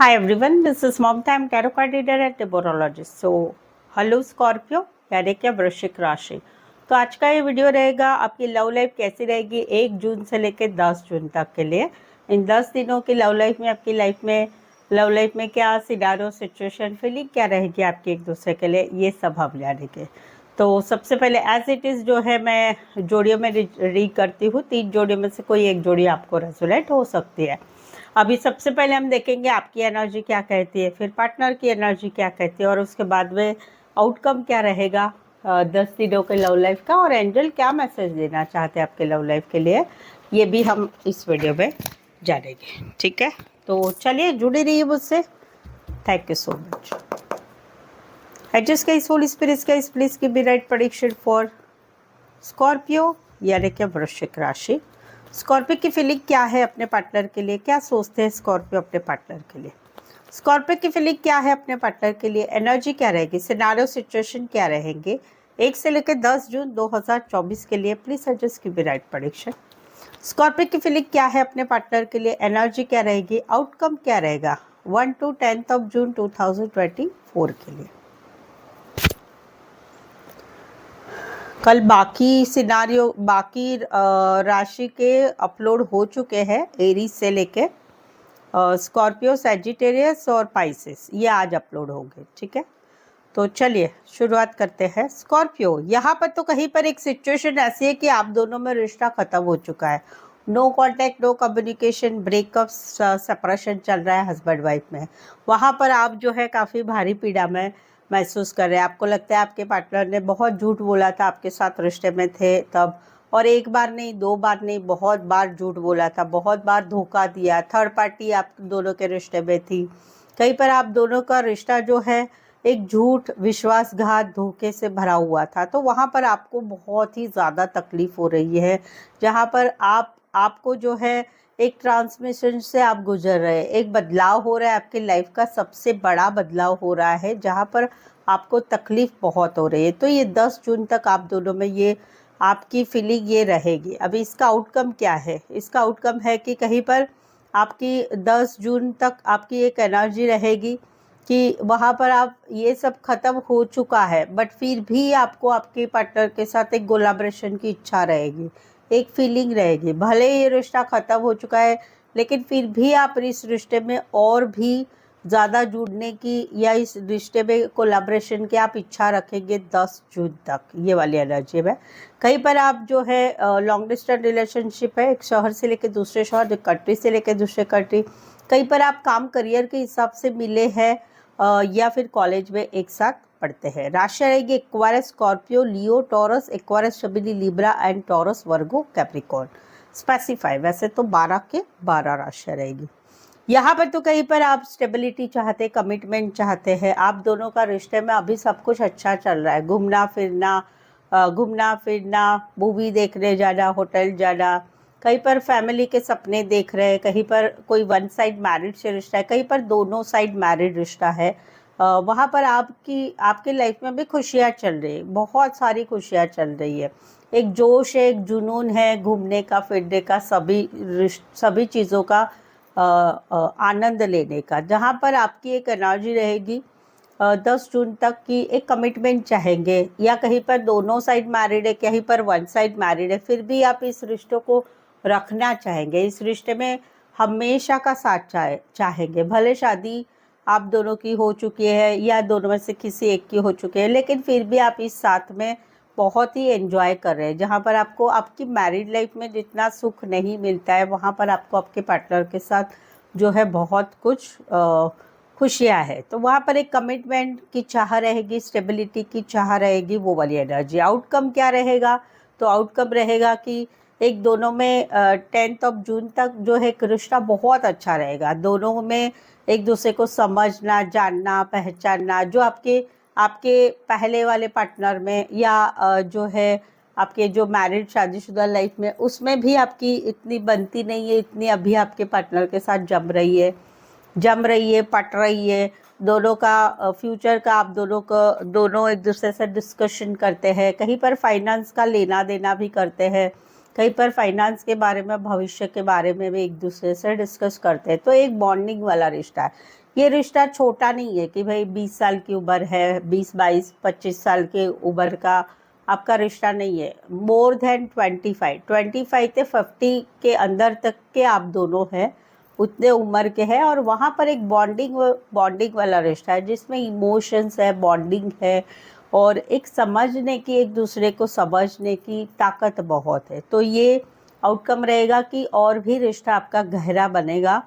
Hi everyone, this is Mamta. I'm tarot card reader and numerologist. So, hello Scorpio यानी कि वृश्चिक राशि। तो आज का ये वीडियो रहेगा आपकी लव लाइफ कैसी रहेगी 1 जून से लेकर 10 जून तक के लिए। इन 10 दिनों की लव लाइफ में आपकी लव लाइफ में क्या सिनारियो सिचुएशन फीलिंग क्या रहेगी आपकी एक दूसरे के लिए, ये सब हम जानेंगे। तो सबसे पहले एज इट इज़ जो है मैं जोड़ियों में रीड करती हूँ। 3 जोड़ियों में से कोई एक जोड़ी आपको रेजोनेट हो सकती है। अभी सबसे पहले हम देखेंगे आपकी एनर्जी क्या कहती है, फिर पार्टनर की एनर्जी क्या कहती है और उसके बाद में आउटकम क्या रहेगा 10 दिनों के लव लाइफ का, और एंजल क्या मैसेज देना चाहते हैं आपके लव लाइफ के लिए, ये भी हम इस वीडियो में जानेंगे। ठीक है, तो चलिए जुड़ी रहिए मुझसे। Thank you so much. Adjust guys, holy spirits guys, please give me right prediction for Scorpio यानी कि वृश्चिक राशि। स्कॉर्पियो की फीलिंग क्या है अपने पार्टनर के लिए, क्या सोचते हैं स्कॉर्पियो अपने पार्टनर के लिए। स्कॉर्पियो की फीलिंग क्या है अपने पार्टनर के लिए, एनर्जी क्या रहेगी, सिनारियो सिचुएशन क्या रहेंगे 1 से लेकर 10 जून 2024 के लिए। Please adjust give me right prediction. Scorpio की फीलिंग क्या है अपने पार्टनर के लिए, एनर्जी क्या रहेगी, आउटकम क्या रहेगा 1 to 10 जून 2024 के लिए। कल बाकी सिनारियो बाकी राशि के अपलोड हो चुके हैं, एरीज से लेके स्कॉर्पियो, सैजिटेरियस और पाइसेस, ये आज अपलोड होंगे। ठीक है, तो चलिए शुरुआत करते हैं। स्कॉर्पियो, यहाँ पर तो कहीं पर एक सिचुएशन ऐसी है कि आप दोनों में रिश्ता खत्म हो चुका है। No contact, no communication, breakup, separation चल रहा है हस्बैंड वाइफ में। वहाँ पर आप जो है काफ़ी भारी पीड़ा में महसूस कर रहे हैं। आपको लगता है आपके पार्टनर ने बहुत झूठ बोला था आपके साथ रिश्ते में थे तब, और एक बार नहीं, 2 बार नहीं, बहुत बार झूठ बोला था, बहुत बार धोखा दिया, थर्ड पार्टी आप दोनों के रिश्ते में थी। कहीं पर आप दोनों का रिश्ता जो है एक झूठ, विश्वासघात, धोखे से भरा हुआ था। तो वहाँ पर आपको बहुत ही ज़्यादा तकलीफ हो रही है, जहाँ पर आपको जो है एक ट्रांसमिशन से आप गुजर रहे हैं, एक बदलाव हो रहा है आपकी लाइफ का, सबसे बड़ा बदलाव हो रहा है जहाँ पर आपको तकलीफ बहुत हो रही है। तो ये 10 जून तक आप दोनों में ये आपकी फीलिंग ये रहेगी। अभी इसका आउटकम क्या है, इसका आउटकम है कि कहीं पर आपकी 10 जून तक आपकी एक एनर्जी रहेगी कि वहाँ पर आप ये सब ख़त्म हो चुका है, बट फिर भी आपको आपके पार्टनर के साथ एक कोलैबोरेशन की इच्छा रहेगी, एक फीलिंग रहेगी। भले ये रिश्ता ख़त्म हो चुका है लेकिन फिर भी आप इस रिश्ते में और भी ज़्यादा जुड़ने की या इस रिश्ते में कोलैबोरेशन की आप इच्छा रखेंगे 10 जून तक, ये वाली एनर्जी में। कहीं पर आप जो है लॉन्ग डिस्टेंस रिलेशनशिप है, एक शहर से लेकर दूसरे शहर, एक कंट्री से लेकर दूसरे कंट्री, कहीं पर आप काम करियर के हिसाब से मिले हैं या फिर कॉलेज में एक साथ पढ़ते हैं। राशि रहेगी Aquarius, Scorpio, Leo, Taurus, Aquarius, शबिली, Libra and Taurus, Virgo, Capricorn. Specify वैसे तो 12 के 12 राशि रहेगी। यहाँ पर तो कहीं पर आप स्टेबिलिटी चाहते, कमिटमेंट चाहते हैं। आप दोनों का रिश्ते में अभी सब कुछ अच्छा चल रहा है, घूमना फिरना, मूवी देखने जाना, होटल जाना, कहीं पर फैमिली के सपने देख रहे हैं, कहीं पर कोई वन साइड मैरिड से रिश्ता है, कहीं पर दोनों साइड मैरिड रिश्ता है। वहाँ पर आपकी लाइफ में भी खुशियाँ चल रही है, बहुत सारी खुशियाँ चल रही है। एक जोश है, एक जुनून है घूमने का, फिरने का, सभी चीज़ों का आनंद लेने का, जहाँ पर आपकी एक एनर्जी रहेगी 10 जून तक की एक कमिटमेंट चाहेंगे, या कहीं पर दोनों साइड मैरिड है, कहीं पर वन साइड मैरिड है, फिर भी आप इस रिश्तों को रखना चाहेंगे, इस रिश्ते में हमेशा का साथ चाहेंगे। भले शादी आप दोनों की हो चुकी है या दोनों में से किसी एक की हो चुकी है, लेकिन फिर भी आप इस साथ में बहुत ही एंजॉय कर रहे हैं। जहाँ पर आपको आपकी मैरिड लाइफ में जितना सुख नहीं मिलता है, वहाँ पर आपको आपके पार्टनर के साथ जो है बहुत कुछ खुशियाँ है। तो वहाँ पर एक कमिटमेंट की चाह रहेगी, स्टेबिलिटी की चाह रहेगी, वो वाली एनर्जी। आउटकम क्या रहेगा, तो आउटकम रहेगा कि एक दोनों में 10 जून तक जो है एक रिश्ता बहुत अच्छा रहेगा। दोनों में एक दूसरे को समझना, जानना, पहचानना, जो आपके पहले वाले पार्टनर में या जो है आपके जो मैरिड शादीशुदा लाइफ में, उसमें भी आपकी इतनी बनती नहीं है, इतनी अभी आपके पार्टनर के साथ जम रही है, पट रही है। दोनों का फ्यूचर का आप दोनों एक दूसरे से डिस्कशन करते हैं, कहीं पर फाइनेंस का लेना देना भी करते हैं, कहीं पर फाइनेंस के बारे में, भविष्य के बारे में भी एक दूसरे से डिस्कस करते हैं। तो एक बॉन्डिंग वाला रिश्ता है। ये रिश्ता छोटा नहीं है कि भाई 20 साल की उम्र है, 20, 22, 25 साल के उम्र का आपका रिश्ता नहीं है। मोर देन 25 से 50 के अंदर तक के आप दोनों हैं, उतने उम्र के हैं, और वहाँ पर एक बॉन्डिंग वाला रिश्ता है जिसमें इमोशंस है, बॉन्डिंग है, और एक समझने की, एक दूसरे को समझने की ताकत बहुत है। तो ये आउटकम रहेगा कि और भी रिश्ता आपका गहरा बनेगा।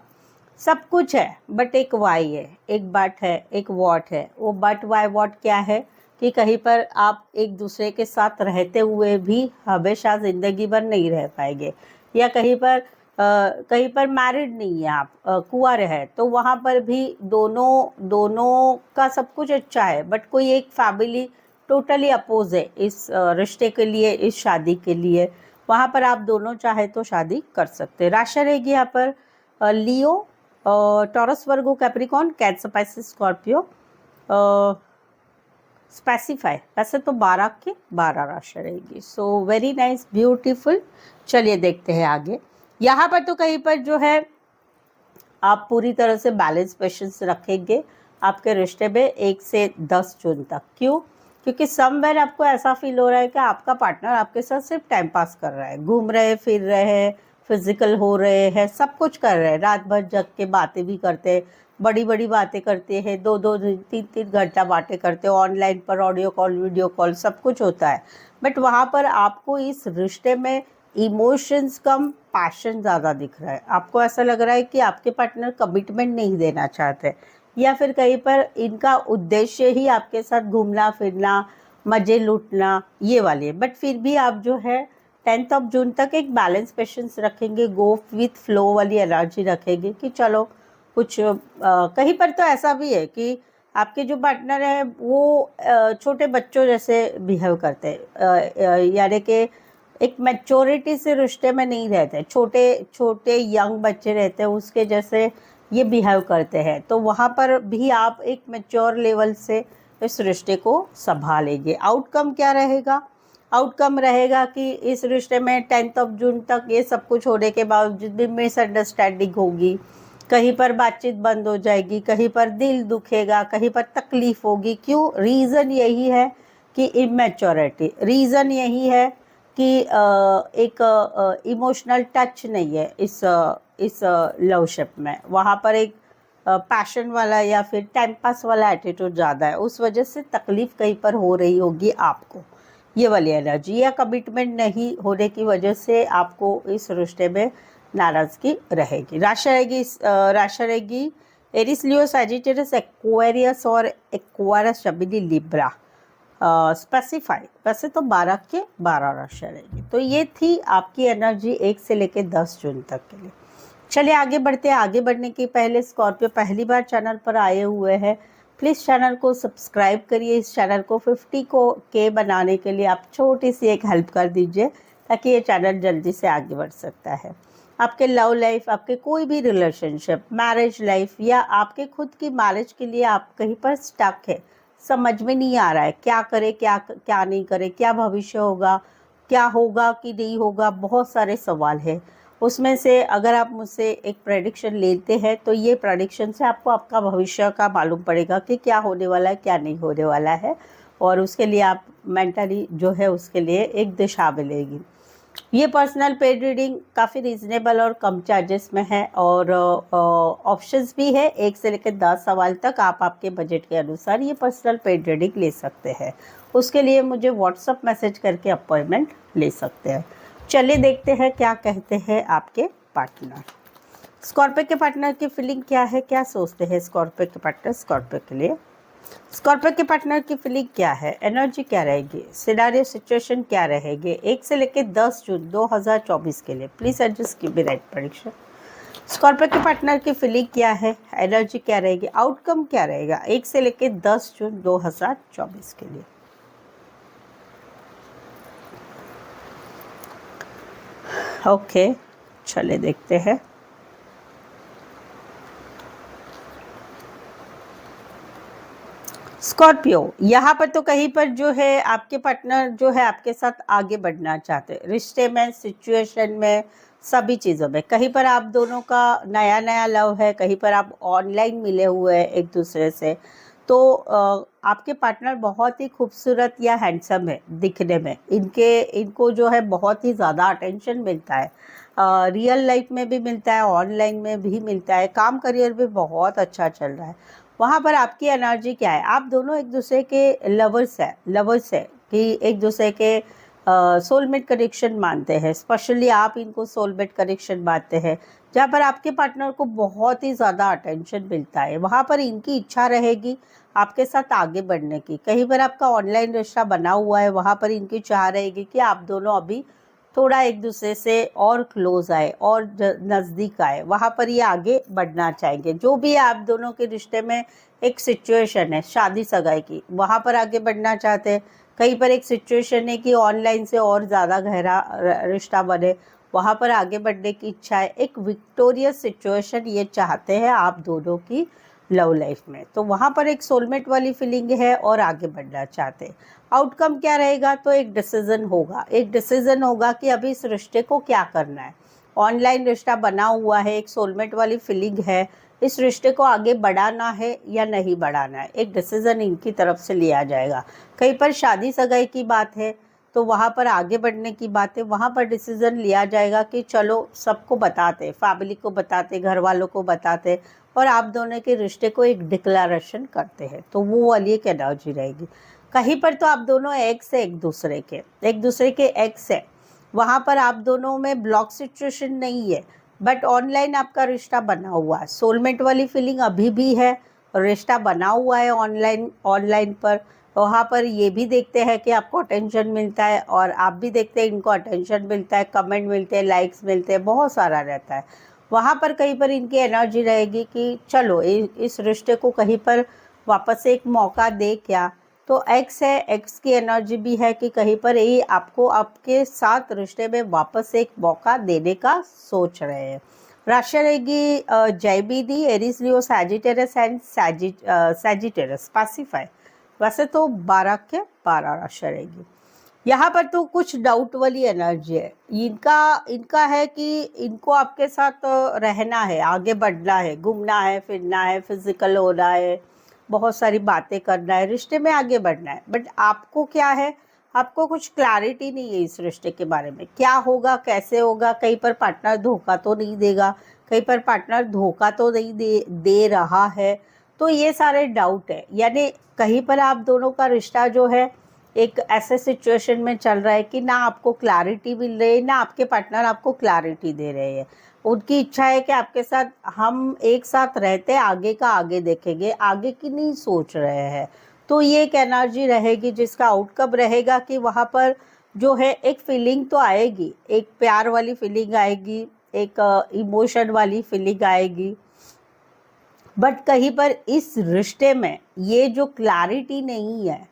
सब कुछ है, बट एक वाई है, एक बट है, एक वॉट है। वो बट वाई वॉट क्या है कि कहीं पर आप एक दूसरे के साथ रहते हुए भी हमेशा ज़िंदगी भर नहीं रह पाएंगे, या कहीं पर मैरिड नहीं है आप, कुंवार है, तो वहाँ पर भी दोनों का सब कुछ अच्छा है, बट कोई एक फैमिली टोटली अपोज है इस रिश्ते के लिए, इस शादी के लिए। वहाँ पर आप दोनों चाहे तो शादी कर सकते हैं। राशि रहेगी यहाँ पर Leo, Taurus, Virgo, Capricorn, Cancer, Pisces, Scorpio. Specify, वैसे तो 12 के 12 राशि रहेगी। So very nice, beautiful. चलिए देखते हैं आगे। यहाँ पर तो कहीं पर जो है आप पूरी तरह से बैलेंस पेशेंस रखेंगे आपके रिश्ते में 1 से 10 जून तक। क्यों? क्योंकि समवेयर आपको ऐसा फील हो रहा है कि आपका पार्टनर आपके साथ सिर्फ टाइम पास कर रहा है, घूम रहे, फिर रहे हैं, फिजिकल हो रहे हैं, सब कुछ कर रहे हैं, रात भर जग के बातें भी करते हैं, बड़ी बड़ी बातें करते हैं, 2-2, 3-3 घंटा बातें करते हैं, ऑनलाइन पर ऑडियो कॉल, वीडियो कॉल, सब कुछ होता है। बट वहाँ पर आपको इस रिश्ते में इमोशंस कम, पैशन ज़्यादा दिख रहा है। आपको ऐसा लग रहा है कि आपके पार्टनर कमिटमेंट नहीं देना चाहते, या फिर कहीं पर इनका उद्देश्य ही आपके साथ घूमना फिरना, मज़े लूटना, ये वाली है। बट फिर भी आप जो है 10 जून तक एक बैलेंस पेशेंस रखेंगे, गो विथ फ्लो वाली एनर्जी रखेंगे कि चलो कुछ कहीं पर तो ऐसा भी है कि आपके जो पार्टनर है वो छोटे बच्चों जैसे बिहेव करते हैं, यानी कि एक मैच्योरिटी से रिश्ते में नहीं रहते, छोटे छोटे यंग बच्चे रहते हैं उसके जैसे ये बिहेव करते हैं। तो वहाँ पर भी आप एक मैच्योर लेवल से इस रिश्ते को संभालेंगे। आउटकम क्या रहेगा? आउटकम रहेगा कि इस रिश्ते में 10 जून तक ये सब कुछ होने के बावजूद भी मिसअंडरस्टैंडिंग होगी, कहीं पर बातचीत बंद हो जाएगी, कहीं पर दिल दुखेगा, कहीं पर तकलीफ होगी। क्यों? रीज़न यही है कि इमेच्योरिटी, रीज़न यही है कि एक इमोशनल टच नहीं है इस लवशिप में। वहाँ पर एक पैशन वाला या फिर टाइम पास वाला एटीट्यूड ज़्यादा है, उस वजह से तकलीफ़ कहीं पर हो रही होगी आपको, ये वाली एनर्जी, या कमिटमेंट नहीं होने की वजह से आपको इस रिश्ते में नाराज़गी रहेगी। राशि रहेगी एरिस, लियो, सैजिटेरियस, एक्वेरियस और एक्वारियस, शबिनी, लिब्रा। स्पेसिफाई, वैसे तो 12 के 12 राशि रहेगी। तो ये थी आपकी एनर्जी 1 से लेकर 10 जून तक के लिए। चलिए आगे बढ़ते हैं। आगे बढ़ने के पहले स्कॉर्पियो पहली बार चैनल पर आए हुए हैं, प्लीज़ चैनल को सब्सक्राइब करिए। इस चैनल को 50 के बनाने के लिए आप छोटी सी एक हेल्प कर दीजिए, ताकि ये चैनल जल्दी से आगे बढ़ सकता है। आपके लव लाइफ, आपके कोई भी रिलेशनशिप, मैरिज लाइफ, या आपके खुद की मैरिज के लिए आप कहीं पर स्टक है, समझ में नहीं आ रहा है क्या करे, क्या नहीं करे, क्या भविष्य होगा, क्या होगा कि नहीं होगा, बहुत सारे सवाल हैं। उसमें से अगर आप मुझसे एक प्रेडिक्शन लेते हैं तो ये प्रेडिक्शन से आपको आपका भविष्य का मालूम पड़ेगा कि क्या होने वाला है, क्या नहीं होने वाला है, और उसके लिए आप मेंटली जो है उसके लिए एक दिशा मिलेगी। ये पर्सनल पेड रीडिंग काफ़ी रीज़नेबल और कम चार्जेस में है, और ऑप्शंस भी है 1 से लेकर 10 सवाल तक। आप आपके बजट के अनुसार ये पर्सनल पेड रीडिंग ले सकते हैं। उसके लिए मुझे व्हाट्सअप मैसेज करके अपॉइंटमेंट ले सकते हैं। चलिए देखते हैं क्या कहते हैं आपके पार्टनर। स्कॉर्पियो के पार्टनर की फीलिंग क्या है, क्या सोचते हैं स्कॉर्पियो के पार्टनर स्कॉर्पियो के लिए। स्कॉर्पियो के पार्टनर की फीलिंग क्या है, एनर्जी क्या रहेगी, सिनेरियो सिचुएशन क्या रहेगी 1 से लेकर 10 जून 2024 के लिए। Please adjust give me right prediction. Scorpio के पार्टनर की फीलिंग क्या है, एनर्जी क्या रहेगी, आउटकम क्या रहेगा 1 से लेकर 10 जून 2024 के लिए। ओके, चलिए देखते हैं। स्कॉर्पियो, यहाँ पर तो कहीं पर जो है आपके पार्टनर जो है आपके साथ आगे बढ़ना चाहते हैं, रिश्ते में, सिचुएशन में, सभी चीज़ों में। कहीं पर आप दोनों का नया नया लव है, कहीं पर आप ऑनलाइन मिले हुए हैं एक दूसरे से। तो आपके पार्टनर बहुत ही खूबसूरत या हैंडसम है दिखने में, इनको जो है बहुत ही ज़्यादा अटेंशन मिलता है, रियल लाइफ में भी मिलता है, ऑनलाइन में भी मिलता है, काम करियर भी बहुत अच्छा चल रहा है। वहाँ पर आपकी एनर्जी क्या है, आप दोनों एक दूसरे के लवर्स है कि एक दूसरे के सोलमेट कनेक्शन मानते हैं, स्पेशली आप इनको सोलमेट कनेक्शन मानते हैं, जहाँ पर आपके पार्टनर को बहुत ही ज़्यादा अटेंशन मिलता है। वहाँ पर इनकी इच्छा रहेगी आपके साथ आगे बढ़ने की। कहीं पर आपका ऑनलाइन रिश्ता बना हुआ है, वहाँ पर इनकी चाह रहेगी कि आप दोनों अभी थोड़ा एक दूसरे से और क्लोज आए और नज़दीक आए, वहाँ पर ये आगे बढ़ना चाहेंगे। जो भी आप दोनों के रिश्ते में एक सिचुएशन है शादी सगाई की, वहाँ पर आगे बढ़ना चाहते हैं। कहीं पर एक सिचुएशन है कि ऑनलाइन से और ज़्यादा गहरा रिश्ता बने, वहाँ पर आगे बढ़ने की इच्छा है। एक विक्टोरियस सिचुएशन ये चाहते हैं आप दोनों की लव लाइफ में, तो वहाँ पर एक सोलमेट वाली फीलिंग है और आगे बढ़ना चाहते हैं। आउटकम क्या रहेगा, तो एक डिसीजन होगा कि अभी इस रिश्ते को क्या करना है। ऑनलाइन रिश्ता बना हुआ है, एक सोलमेट वाली फीलिंग है, इस रिश्ते को आगे बढ़ाना है या नहीं बढ़ाना है, एक डिसीजन इनकी तरफ से लिया जाएगा। कहीं पर शादी सगाई की बात है तो वहाँ पर आगे बढ़ने की बात है, वहाँ पर डिसीजन लिया जाएगा कि चलो सबको बताते, फैमिली को बताते, घर वालों को बताते और आप दोनों के रिश्ते को एक डिक्लेरेशन करते हैं, तो वो वाली एक एनर्जी रहेगी। कहीं पर तो आप दोनों एक्स है एक दूसरे के एक्स है, वहाँ पर आप दोनों में ब्लॉक सिचुएशन नहीं है, बट ऑनलाइन आपका रिश्ता बना हुआ है, सोलमेट वाली फीलिंग अभी भी है, रिश्ता बना हुआ है ऑनलाइन पर। वहाँ पर ये भी देखते हैं कि आपको अटेंशन मिलता है और आप भी देखते हैं इनको अटेंशन मिलता है, कमेंट मिलते हैं, लाइक्स मिलते हैं, बहुत सारा रहता है। वहाँ पर कहीं पर इनकी एनर्जी रहेगी कि चलो इस रिश्ते को कहीं पर वापस से एक मौका दे क्या। तो एक्स है, एक्स की एनर्जी भी है कि कहीं पर ये आपको आपके साथ रिश्ते में वापस एक मौका देने का सोच रहे हैं। राशि रहेगी जयबीदी, Aries, Leo, Sagittarius and Sagittarius specify. वैसे तो 12 के 12 राशि रहेगी। यहाँ पर तो कुछ डाउट वाली एनर्जी है, इनका है कि इनको आपके साथ रहना है, आगे बढ़ना है, घूमना है, फिरना है, फिजिकल होना है, बहुत सारी बातें करना है, रिश्ते में आगे बढ़ना है। बट आपको क्या है, आपको कुछ क्लैरिटी नहीं है इस रिश्ते के बारे में, क्या होगा, कैसे होगा। कहीं पर पार्टनर धोखा तो नहीं देगा, कहीं पर पार्टनर धोखा तो नहीं दे रहा है, तो ये सारे डाउट है। यानी कहीं पर आप दोनों का रिश्ता जो है एक ऐसे सिचुएशन में चल रहा है कि ना आपको क्लैरिटी मिल रही है, ना आपके पार्टनर आपको क्लैरिटी दे रहे हैं। उनकी इच्छा है कि आपके साथ हम एक साथ रहते, आगे का आगे देखेंगे, आगे की नहीं सोच रहे हैं। तो ये एक एनर्जी रहेगी जिसका आउटकम रहेगा कि वहाँ पर जो है एक फीलिंग तो आएगी, एक प्यार वाली फीलिंग आएगी, एक इमोशन वाली फीलिंग आएगी। बट कहीं पर इस रिश्ते में ये जो क्लैरिटी नहीं है,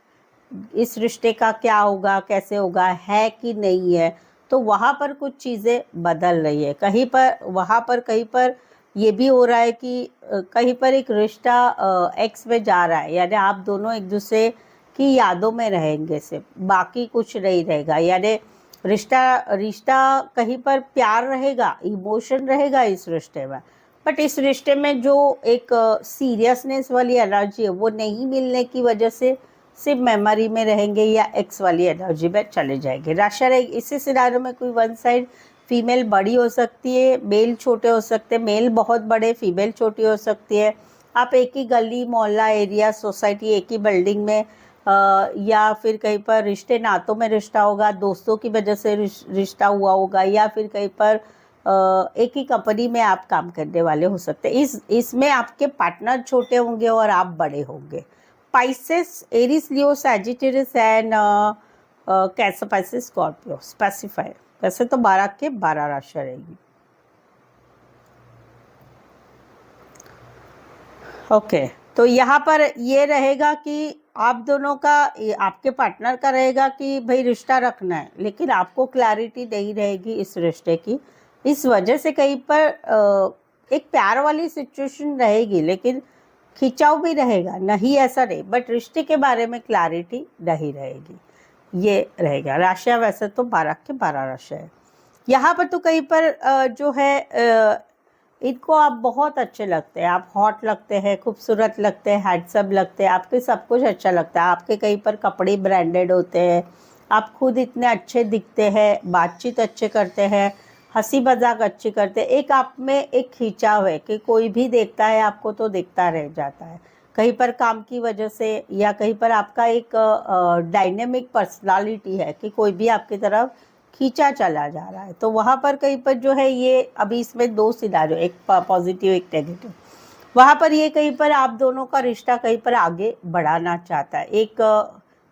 इस रिश्ते का क्या होगा, कैसे होगा, है कि नहीं है, तो वहाँ पर कुछ चीज़ें बदल रही है। कहीं पर वहाँ पर कहीं पर ये भी हो रहा है कि कहीं पर एक रिश्ता एक्स में जा रहा है, यानी आप दोनों एक दूसरे की यादों में रहेंगे सिर्फ, बाकी कुछ नहीं रहेगा। यानी रिश्ता रिश्ता कहीं पर प्यार रहेगा, इमोशन रहेगा इस रिश्ते में, बट इस रिश्ते में जो एक सीरियसनेस वाली एनर्जी है वो नहीं मिलने की वजह से सिर्फ मेमोरी में रहेंगे या एक्स वाली एनर्जी में चले जाएंगे। राशि रहेगी इसी सिनारियो में कोई वन साइड फीमेल बड़ी हो सकती है, मेल छोटे हो सकते हैं, मेल बहुत बड़े, फीमेल छोटी हो सकती है। आप एक ही गली, मोहल्ला, एरिया, सोसाइटी, एक ही बिल्डिंग में या फिर कहीं पर रिश्ते नातों में रिश्ता होगा, दोस्तों की वजह से रिश्ता हुआ होगा, या फिर कहीं पर एक ही कंपनी में आप काम करने वाले हो सकते हैं। इसमें आपके पार्टनर छोटे होंगे और आप बड़े होंगे। Pisces, Aries, Leo, Sagittarius and cancer, Pisces, Scorpio specify. वैसे तो 12 के 12 राशि रहेगी। ओके, तो यहाँ पर ये रहेगा कि आप दोनों का, आपके पार्टनर का रहेगा कि भाई रिश्ता रखना है, लेकिन आपको क्लैरिटी नहीं रहेगी इस रिश्ते की। इस वजह से कहीं पर एक प्यार वाली सिचुएशन रहेगी, लेकिन खिंचाव भी रहेगा, नहीं ऐसा नहीं, बट रिश्ते के बारे में क्लैरिटी नहीं रहेगी, ये रहेगा। राशियाँ वैसे तो 12 के 12 राशियाँ है। यहाँ पर तो कहीं पर जो है इनको आप बहुत अच्छे लगते हैं, आप हॉट लगते हैं, खूबसूरत लगते हैं, हैंडसम लगते हैं, आपके सब कुछ अच्छा लगता है, आपके कहीं पर कपड़े ब्रांडेड होते हैं, आप खुद इतने अच्छे दिखते हैं, बातचीत अच्छे करते हैं, हंसी मजाक अच्छी करते हैं, एक आप में एक खिंचाव है कि कोई भी देखता है आपको तो देखता रह जाता है, कहीं पर काम की वजह से या कहीं पर आपका एक डायनेमिक पर्सनालिटी है कि कोई भी आपकी तरफ खींचा चला जा रहा है। तो वहाँ पर कहीं पर जो है ये अभी इसमें 2 सिनारियो, एक पॉजिटिव एक नेगेटिव। वहाँ पर ये कहीं पर आप दोनों का रिश्ता कहीं पर आगे बढ़ाना चाहता है, एक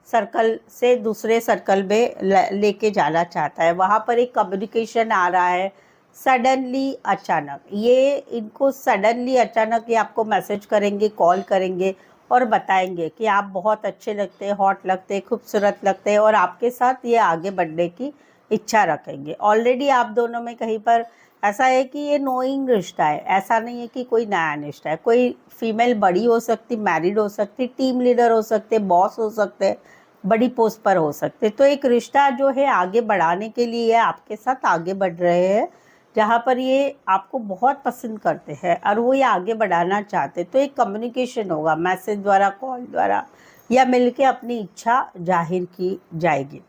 सर्कल से दूसरे सर्कल में लेके जाना चाहता है। वहाँ पर एक कम्युनिकेशन आ रहा है सडनली, अचानक, ये इनको सडनली अचानक ये आपको मैसेज करेंगे, कॉल करेंगे और बताएंगे कि आप बहुत अच्छे लगते हैं, हॉट लगते हैं, खूबसूरत लगते हैं और आपके साथ ये आगे बढ़ने की इच्छा रखेंगे। ऑलरेडी आप दोनों में कहीं पर ऐसा है कि ये नोइंग रिश्ता है, ऐसा नहीं है कि कोई नया रिश्ता है। कोई फीमेल बड़ी हो सकती, मैरिड हो सकती, टीम लीडर हो सकते, बॉस हो सकते, बड़ी पोस्ट पर हो सकते। तो एक रिश्ता जो है आगे बढ़ाने के लिए आपके साथ आगे बढ़ रहे हैं, जहाँ पर ये आपको बहुत पसंद करते हैं और वो ये आगे बढ़ाना चाहते। तो एक कम्युनिकेशन होगा, मैसेज द्वारा, कॉल द्वारा या मिलके अपनी इच्छा जाहिर की जाएगी,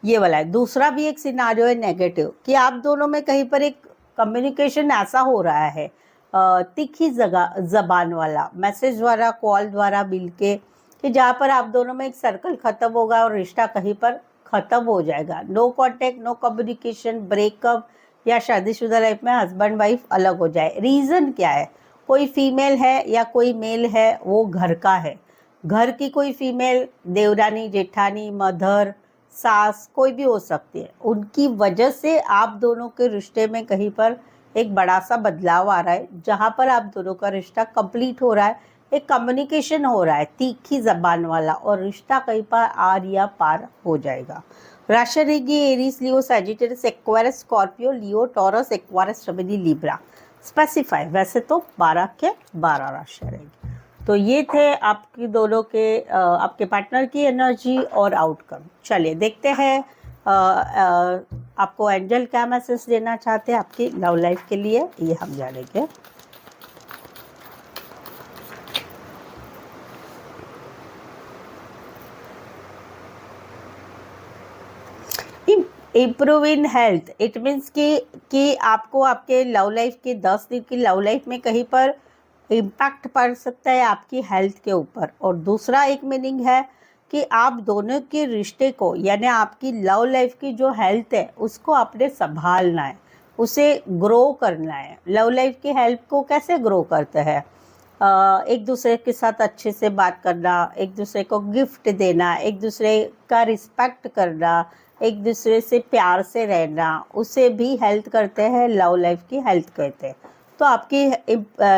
ये वाला है। दूसरा भी एक सिनारियो है नेगेटिव कि आप दोनों में कहीं पर एक कम्युनिकेशन ऐसा हो रहा है तीखी जबान वाला, मैसेज द्वारा, कॉल द्वारा मिलके, कि जहाँ पर आप दोनों में एक सर्कल ख़त्म होगा और रिश्ता कहीं पर ख़त्म हो जाएगा। No contact, no communication, breakup या शादीशुदा लाइफ में हस्बैंड वाइफ अलग हो जाए। रीज़न क्या है? कोई फीमेल है या कोई मेल है, वो घर का है, घर की कोई फीमेल, देवरानी, जेठानी, मदर, सास, कोई भी हो सकती है, उनकी वजह से आप दोनों के रिश्ते में कहीं पर एक बड़ा सा बदलाव आ रहा है, जहाँ पर आप दोनों का रिश्ता कंप्लीट हो रहा है, एक कम्युनिकेशन हो रहा है तीखी जबान वाला और रिश्ता कहीं पर आर या पार हो जाएगा। राशि रहेगी Aries, Leo, Sagittarius, Aquarius, Scorpio, Leo, Taurus, Aquarius, जमिनी, लिब्रा। स्पेसिफाई वैसे तो 12 के 12 राशि रहेगी। तो ये थे आपकी दोनों के आपके पार्टनर की एनर्जी और आउटकम। चलिए देखते हैं आपको एंजल क्या मैसेज देना चाहते हैं आपकी लव लाइफ के लिए, ये हम जानेंगे। Improve in health, it means कि आपको आपके लव लाइफ की 10 दिन की लव लाइफ में कहीं पर इम्पैक्ट पड़ सकता है आपकी हेल्थ के ऊपर। और दूसरा एक मीनिंग है कि आप दोनों के रिश्ते को, यानी आपकी लव लाइफ की जो हेल्थ है उसको आपने संभालना है, उसे ग्रो करना है। लव लाइफ की हेल्थ को कैसे ग्रो करते हैं? एक दूसरे के साथ अच्छे से बात करना, एक दूसरे को गिफ्ट देना, एक दूसरे का रिस्पेक्ट करना, एक दूसरे से प्यार से रहना, उसे भी हेल्थ करते हैं, लव लाइफ की हेल्थ कहते हैं। तो आपकी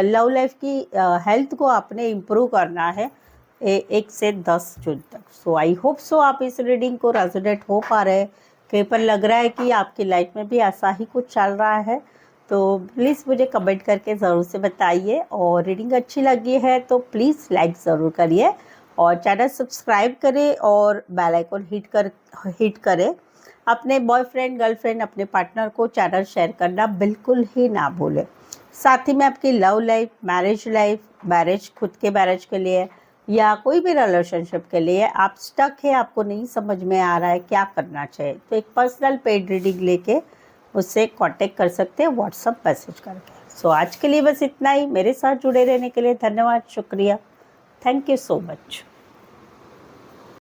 लव लाइफ की हेल्थ को आपने इम्प्रूव करना है 1 से 10 जून तक। सो आई होप सो आप इस रीडिंग को रेजोनेट हो पा रहे हैं। कहीं पर लग रहा है कि आपकी लाइफ में भी ऐसा ही कुछ चल रहा है, तो प्लीज़ मुझे कमेंट करके ज़रूर से बताइए। और रीडिंग अच्छी लगी है तो प्लीज़ लाइक ज़रूर करिए और चैनल सब्सक्राइब करें और बेल आइकन हिट करें। अपने बॉयफ्रेंड, गर्लफ्रेंड, अपने पार्टनर को चैनल शेयर करना बिल्कुल ही ना भूलें। साथ ही में आपकी लव लाइफ, मैरिज, खुद के मैरिज के लिए या कोई भी रिलेशनशिप के लिए आप स्टक है, आपको नहीं समझ में आ रहा है क्या करना चाहिए, तो एक पर्सनल पेड रीडिंग लेके उससे कांटेक्ट कर सकते हैं व्हाट्सएप मैसेज करके। सो आज के लिए बस इतना ही। मेरे साथ जुड़े रहने के लिए धन्यवाद, शुक्रिया, थैंक यू सो मच।